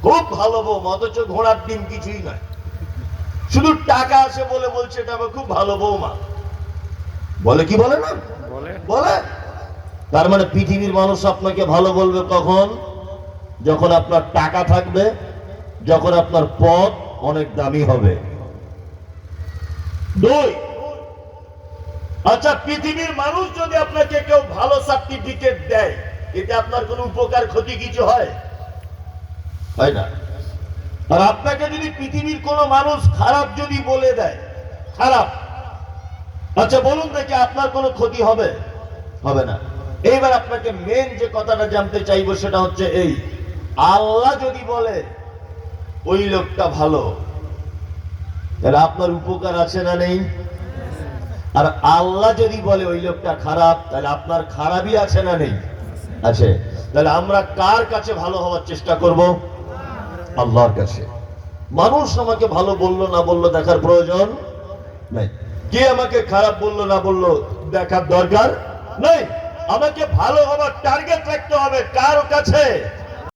খুব ভালো বৌমা, অথচ ঘোড়ার ডিম কিছুই নয়, শুধু টাকা আছে বলে বলছে এটা আমার খুব ভালো বৌমা। বলে কি বলে না, বলে। তার মানে পৃথিবীর মানুষ আপনাকে ভালো বলবে কখন? যখন আপনার টাকা থাকবে, যখন আপনার পদ অনেক দামি হবে। দুই, আচ্ছা পৃথিবীর মানুষ যদি আপনাকে কেউ ভালো সার্টিফিকেট দেয়, এতে আপনার কোনো উপকার ক্ষতি কিছু হয়? হয় না। আর আপনাকে যদি পৃথিবীর কোনো মানুষ খারাপ যদি বলে দেয়, খারাপ, আচ্ছা বলুন দেখি আপনার কোনো ক্ষতি হবে? হবে না। এইবার আপনাকে মেন যে কথাটা জানতে চাইবো সেটা হচ্ছে এই, আল্লাহ যদি বলে ওই লোকটা ভালো, তাহলে আপনার উপকার আছে না নেই? আর আল্লাহ যদি বলে ওই লোকটা খারাপ, তাহলে আপনার খারাপই আছে না নেই? আছে। তাহলে আমরা কার কাছে ভালো হওয়ার চেষ্টা করব? আল্লাহর কাছে। মানুষ আমাকে ভালো বললো না বললো দেখার প্রয়োজন নাই, কে আমাকে খারাপ বললো না বললো দেখার দরকার নাই। আমাকে ভালো হওয়ার টার্গেট রাখতে হবে কার কাছে?